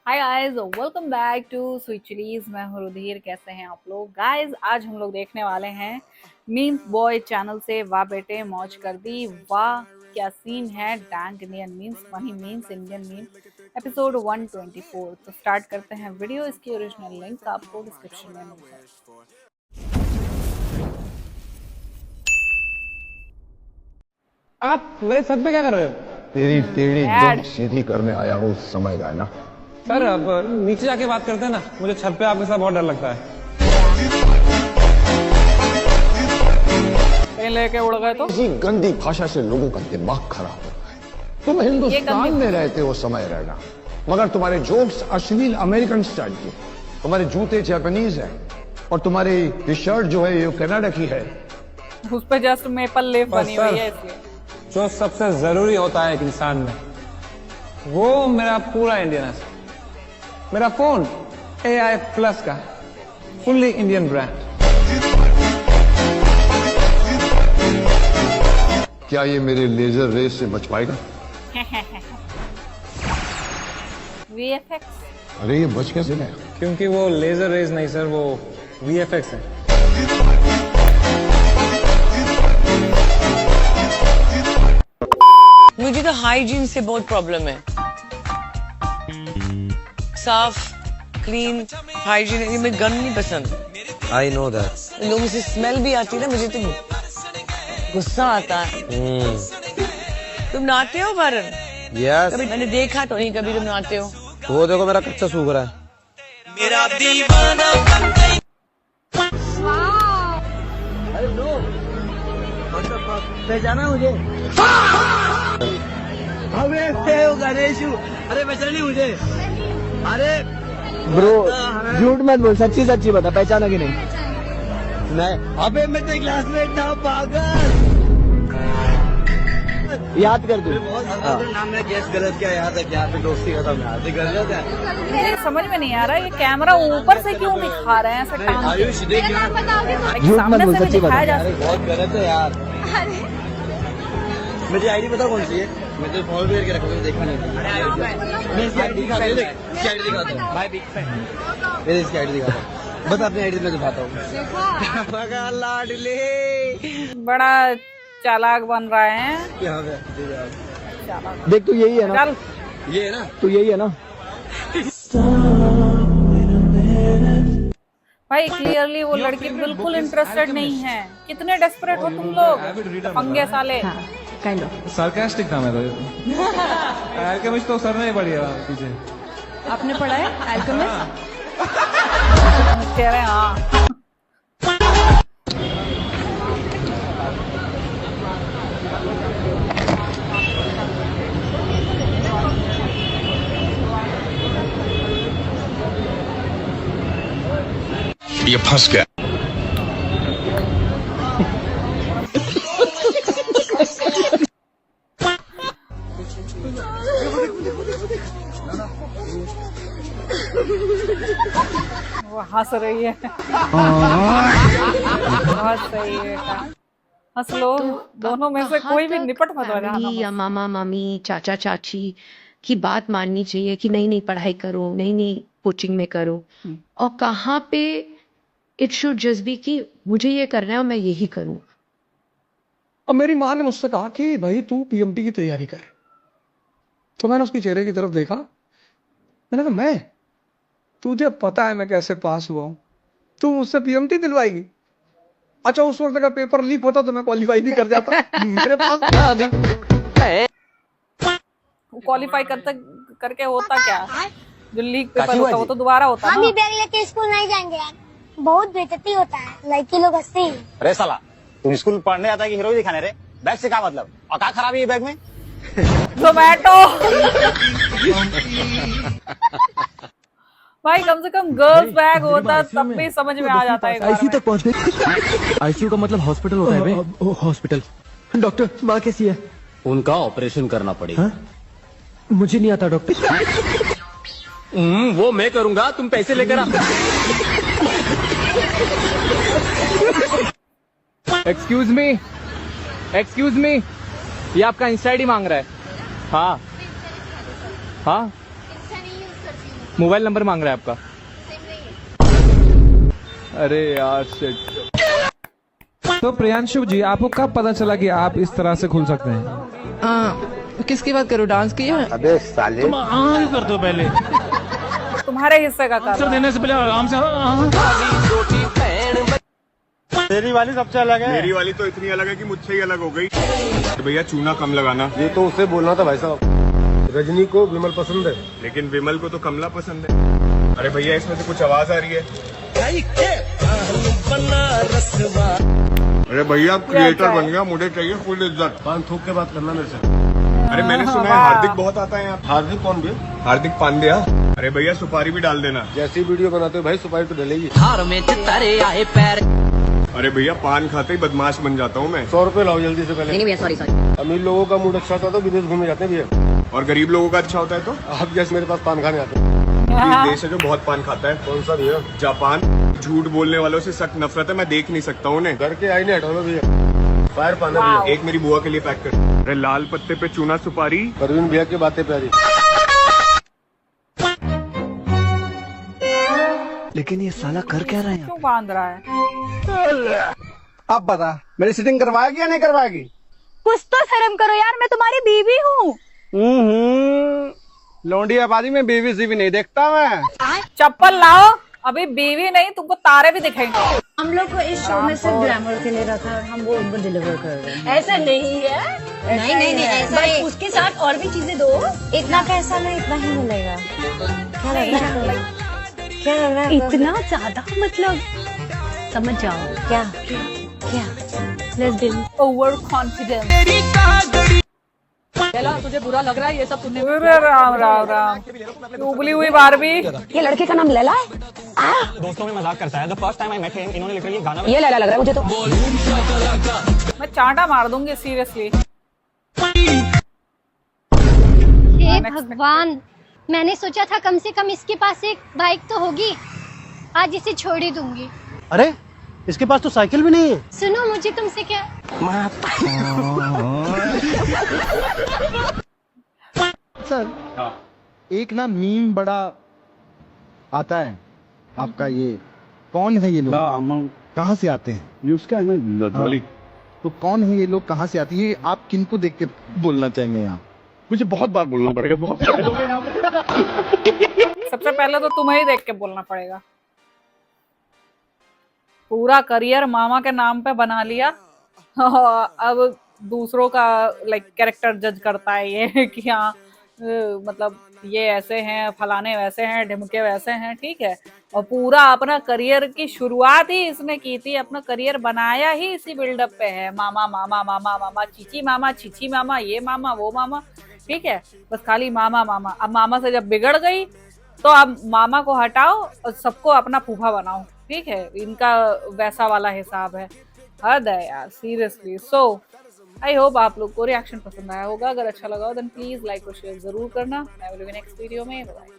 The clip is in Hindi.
Hi guys, welcome back to sweet chillies. मैं हूँ रुधिर। कैसे हैं आप लोग गाइस? आज हम लोग देखने वाले हैं मीम्स बॉय चैनल से वाह बेटे मौज कर दी। वाह क्या सीन है। Dang Indian memes, funny memes, Indian meme episode 124। तो स्टार्ट करते हैं वीडियो। इसकी ओरिजिनल लिंक आपको डिस्क्रिप्शन में मिल जाएगी। आप मेरे छत पे क्या कर रहे हो? तेरी टेढ़ी Dad. दुम सीधी करने आया हूँ, समय का है ना। सर अब नीचे जाके बात करते हैं ना। मुझे छत पे आपके साथ बहुत डर लगता है। कहीं लेके उड़ गए तो इसी गंदी भाषा से लोगों का दिमाग खराब हो। तुम हिंदुस्तान में रहते हो, समय रहना, मगर तुम्हारे जोक्स अश्लील अमेरिकन स्टाइल के, तुम्हारे जूते जापानीज हैं और तुम्हारी ये शर्ट जो है ये कनाडा की है। उस पे जस्ट मेपल लेप बनी हुई है इसलिए। जो सबसे जरूरी होता है एक इंसान में, वो मेरा पूरा इंडियन है। मेरा फोन AI प्लस का फुल्ली इंडियन ब्रांड। क्या ये मेरे लेजर रेस से बच पाएगा? VFX। अरे ये बच कैसे गया? क्योंकि वो लेजर रेज नहीं सर, वो VFX है। मुझे तो हाइजीन से बहुत प्रॉब्लम है। साफ क्लीन हाइजीन, मुझे गंद नहीं पसंद। I know that. लोगों से स्मेल भी आती है ना, मुझे तो गुस्सा आता है। तुम नहाते हो भारत? Yes. कभी मैंने देखा तो नहीं कभी तुम नहाते हो। वो देखो मेरा कच्चा सूख रहा है। मेरा दीवाना बन गई। पहचाना मुझे? अबे गणेशु, अरे पहचाना नहीं मुझे? अरे ब्रो झूठ मत बोल, सच्ची सच्ची बता, पहचाना कि नहीं? नहीं। अबे मैं तेरे क्लासमेट था पागल। याद कर तू। नाम में गैस गलत क्या याद है? क्या फिर दोस्ती खत्म याद है? गलत है। मुझे समझ में नहीं आ रहा ये कैमरा ऊपर से क्यों दिखा रहे हैं ऐसा टांग के? आयुष देख यार, सामने से भी दिखाया जा सकता बहुत गलत है यार। मुझे आईडी पता कौन सी है? मैं तो फॉलो करके रखा हूँ, देखा नहीं। मैं इसकी आईडी दिखाता हूँ, इसकी आईडी दिखाता हूँ भाई, बिग फैन। मेरे इसकी आईडी दिखाता हूँ, बस अपनी आईडी में दिखाता हूँ। लाडले है। बड़ा चालाक बन रहे हैं। यहाँ पे चालाक। देख, तू यही है ना? चल ये है ना? तू यही है ना? भाई, क्लियरली वो लड़की बिल्कुल इंटरेस्टेड नहीं है। कितने डेस्परेट हो तुम लोग, पंगे साले। सार्कास्टिक था मेरा। अल्केमिस्ट तो सर ने पढ़ी है पीछे। आपने पढ़ा है अल्केमिस्ट? कह रहे हैं हाँ। ये फंस गया। वो हंस रही है। बहुत सही है। हंस लो। दोनों में से कोई भी निपट मत हो जाना। या मामा मामी चाचा चाची की बात माननी चाहिए कि नहीं नहीं पढ़ाई करो, नहीं नहीं कोचिंग में करो, और कहाँ पे इट शुड जस्ट बी कि मुझे ये करना है और मैं यही करूं। अब मेरी माँ ने मुझसे कहा कि भाई तू PMT की तैयारी कर। तो मैंने उसके चेहरे की तरफ देखा, मैंने कहा मैं, तुझे पता है मैं कैसे पास हुआ हूँ, तू मुझसे PMT दिलवाएगी? अच्छा, उस वक्त अगर पेपर लीक होता तो मैं क्वालिफाई नहीं कर जाता। मेरे पास क्वालिफाई करके होता क्या? जो लीग पेपर होता वो तो दोबारा होता हम ना। ही बैग लेके स्कूल नहीं जाएंगे यार, बहुत बेइज्जती होता है, लड़की लोग हंसती हैं। अरे साला, तुम स्कूल पढ़ने आता है कि हीरोई दिखाने रे? बैग से क्या मतलब? और क्या खराबी है बैग में? जोमैटो। भाई कम से कम गर्ल्स बैग होता तब भी समझ में आ जाता है। आईसीयू तक पहुंच गए। आईसीयू का मतलब हॉस्पिटल होता है बे। हॉस्पिटल। डॉक्टर, माँ कैसी है? उनका ऑपरेशन करना पड़ेगा। हाँ? मुझे नहीं आता डॉक्टर। वो मैं करूंगा, तुम पैसे लेकर आ। एक्सक्यूज मी, ये आपका इंस्टा आईडी मांग रहा है। हाँ हाँ, मोबाइल नंबर मांग रहा है आपका। अरे यार शिट। तो प्रियांशु जी, आपको कब पता चला कि आप इस तरह से खुल सकते हैं? किसकी बात करो, डांस की है? अबे साले तुम कर दो पहले, तुम्हारे हिस्से का काम देने से पहले आराम से। तेरी वाली सबसे अलग है। मेरी वाली तो इतनी अलग है कि मुझसे ही अलग हो गई। तो भैया चूना कम लगाना। ये तो उसे बोलना था भाई साहब। रजनी को विमल पसंद है, लेकिन विमल को तो कमला पसंद है। अरे भैया इसमें से कुछ आवाज आ रही है। अरे भैया क्रिएटर बन गया, मुझे चाहिए फुल इज्जत। पान थूक के बात करना मेरे से। अरे मैंने सुना है हार्दिक बहुत आता है यहाँ। हार्दिक कौन भी? हार्दिक पांड्या। अरे भैया सुपारी भी डाल देना। जैसी वीडियो बनाते हो भाई सुपारी तो डलेगी। अरे भैया पान खाते ही बदमाश बन जाता हूँ मैं। 100 रुपए लाओ जल्दी से पहले। नहीं सॉरी सॉरी। अमीर लोगों का मूड अच्छा होता है तो विदेश घूमने जाते हैं भैया, और गरीब लोगों का अच्छा होता है तो आप जैसे मेरे पास पान खाने आते हैं। इस देश है जो बहुत पान खाता है। कौन सा भैया? जापान। झूठ बोलने वालों से सख्त नफरत है, मैं देख नहीं सकता उन्हें। घर के आईने हटाओ भैया। फायर पान है भैया। एक मेरी बुआ के लिए पैक कर। अरे लाल पत्ते पे चूना सुपारी। परवीन भैया की बातें प्यारी। लेकिन ये साला कर क्या रहा है? क्यों बांध रहा है? अब बता, मेरी सिटिंग करवाएगी या नहीं करवाएगी? कुछ तो शर्म करो यार, मैं तुम्हारी बीवी हूँ। लौंडी आबादी में बीवी सी भी नहीं देखता मैं। चप्पल लाओ, अभी बीवी नहीं तुमको तारे भी दिखेंगे। हम लोग को इस शो में सिर्फ ग्लैमर के लिए रखा और हम वो उनको डिलीवर कर रहे हैं। ऐसा नहीं है। नहीं ऐसा है। उसके साथ और भी चीजें दो। इतना पैसा नहीं, इतना ही मिलेगा। क्या लग रहा है? क्या लग रहा है? इतना ज्यादा मतलब समझ जाओ। क्या लेट्स डू। Over confidence. तुझे बुरा लग रहा है ये सब सुनने में? अरे राम राम राम, उबली हुई बारबी। ये लड़के का नाम लैला है? दोस्तों में मजाक करता है। The first time I met him, इन्होंने लिटरली गाना ये लैला लग रहा है मुझे तो। मैं चांटा मार दूंगी सीरियसली। हे भगवान, मैंने सोचा था कम से कम इसके पास एक बाइक तो होगी, आज इसे छोड़ ही दूंगी। अरे इसके पास तो साइकिल भी नहीं है। सुनो, मुझे तुमसे क्या। सर एक ना मीम बड़ा आता है आपका, ये कौन है ये लोग, कहाँ से आते हैं? ये उसका है ना, तो कौन है ये लोग, कहाँ से आती है? आप किनको देख के बोलना चाहेंगे यहाँ? मुझे बहुत बार बोलना पड़ेगा, बहुत सारे लोग हैं यहाँ पे। सबसे पहले तो तुम्हें ही देख के बोलना पड़ेगा। पूरा करियर मामा के नाम पे बना लिया, अब दूसरों का लाइक कैरेक्टर जज करता है ये कि हाँ मतलब ये ऐसे हैं, फलाने वैसे हैं, ढिमके वैसे हैं, ठीक है। और पूरा अपना करियर की शुरुआत ही इसने की थी, अपना करियर बनाया ही इसी बिल्डअप पे है। मामा मामा मामा मामा, चीची मामा, छीची मामा, ये मामा वो मामा, ठीक है। बस खाली मामा मामा। अब मामा से जब बिगड़ गई तो अब मामा को हटाओ और सबको अपना फूफा बनाओ, ठीक है। इनका वैसा वाला हिसाब है, हद है यार सीरियसली। सो आई होप आप लोग को रिएक्शन पसंद आया होगा। अगर अच्छा लगा हो देन प्लीज लाइक और शेयर जरूर करना। मैं मिलूंगी नेक्स्ट वीडियो में। बाय।